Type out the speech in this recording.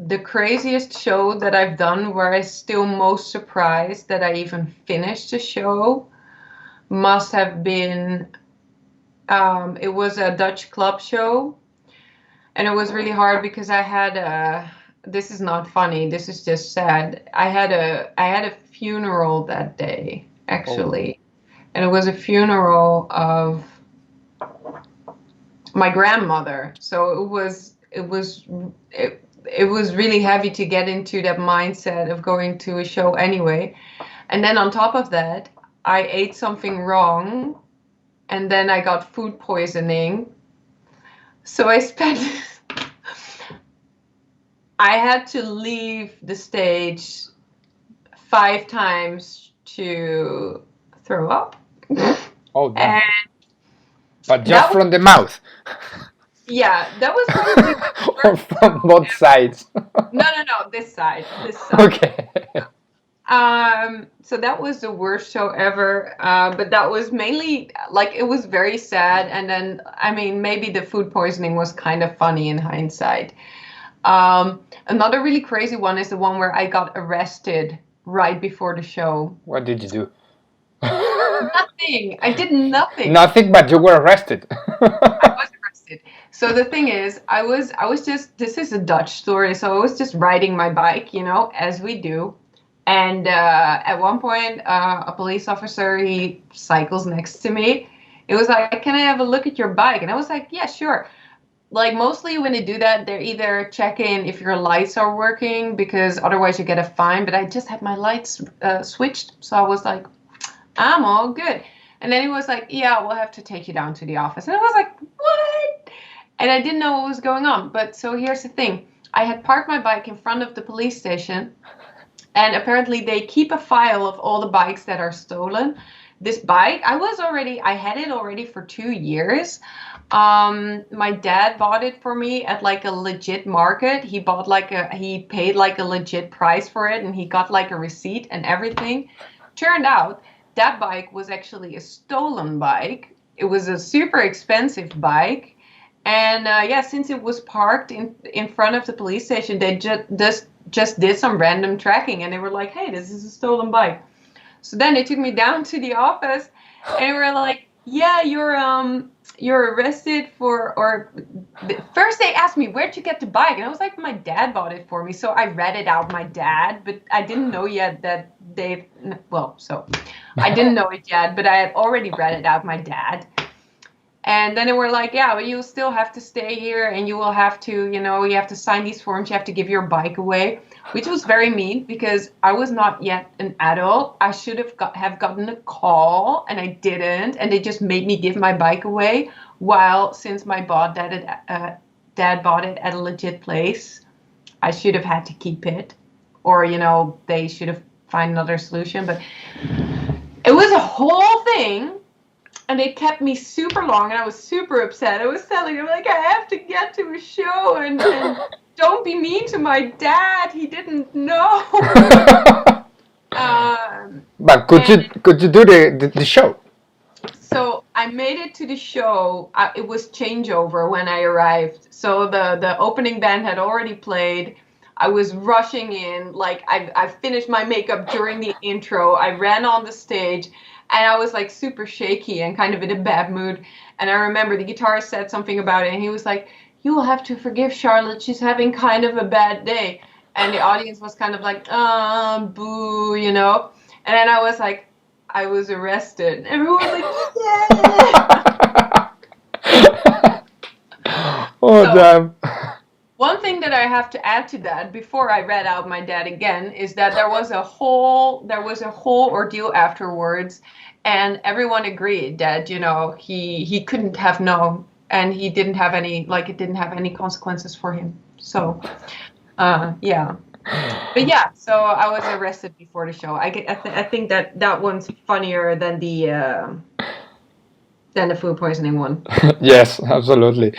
the craziest show that I've done, where I'm still most surprised that I even finished the show, must have been, it was a Dutch club show, and it was really hard because I had this is not funny, this is just sad. I had a funeral that day, Oh, actually. And it was a funeral of my grandmother. So it was really heavy to get into that mindset of going to a show anyway. And then on top of that, I ate something wrong, and then I got food poisoning. So I had to leave the stage 5 times to throw up. oh, damn. And But just that was, from the mouth, yeah, that was probably the or worst from show both ever. sides. No, this side, this side. Okay. So that was the worst show ever. But that was mainly like, it was very sad. And then, I mean, maybe the food poisoning was kind of funny in hindsight. Another really crazy one is the one where I got arrested right before the show. What did you do? Nothing. I did nothing. Nothing, but you were arrested. I was arrested. So the thing is, I was just, this is a Dutch story. So I was just riding my bike, as we do. And at one point, a police officer, he cycles next to me. It was like, "Can I have a look at your bike?" And I was like, "Yeah, sure." Like, mostly when they do that, they're either checking if your lights are working, because otherwise you get a fine. But I just had my lights switched. So I was like, "I'm all good." And then he was like, "Yeah, we'll have to take you down to the office." And I was like, "What?" And I didn't know what was going on. But so here's the thing. I had parked my bike in front of the police station. And apparently they keep a file of all the bikes that are stolen. This bike, I had it already for 2 years. My dad bought it for me at like a legit market. He paid like a legit price for it, and he got like a receipt and everything. Turned out that bike was actually a stolen bike. It was a super expensive bike. And yeah, since it was parked in front of the police station, they just did some random tracking, and they were like, "Hey, this is a stolen bike." So then they took me down to the office, and they were like, "Yeah, you're arrested for," or first they asked me, "Where'd you get the bike?" And I was like, "My dad bought it for me." So I read it out, my dad, but I didn't know yet that I didn't know it yet, but I had already read it out, my dad. And then they were like, "Yeah, but you still have to stay here, and you will have to, you have to sign these forms. You have to give your bike away," which was very mean because I was not yet an adult. I should have gotten a call, and I didn't. And they just made me give my bike away. While since my dad bought it at a legit place, I should have had to keep it, or they should have found another solution. But it was a whole thing. And it kept me super long, and I was super upset. I was telling him, like, "I have to get to a show, and don't be mean to my dad. He didn't know." But And could you do the show? so I made it to the show. It was changeover when I arrived. So the opening band had already played. I was rushing in. Like, I finished my makeup during the intro. I ran on the stage. And I was like super shaky and kind of in a bad mood. And I remember the guitarist said something about it, and he was like, "You will have to forgive Charlotte. She's having kind of a bad day." And the audience was kind of like, boo, And then I was like, I was arrested. And everyone was like, "Yeah." Oh, So damn. one thing that I have to add to that before I read out my dad again is that there was a whole ordeal afterwards, and everyone agreed that he couldn't have known, and he didn't have any, like, it didn't have any consequences for him. So yeah, but yeah, so I was arrested before the show. I think that one's funnier than the food poisoning one. Yes, absolutely.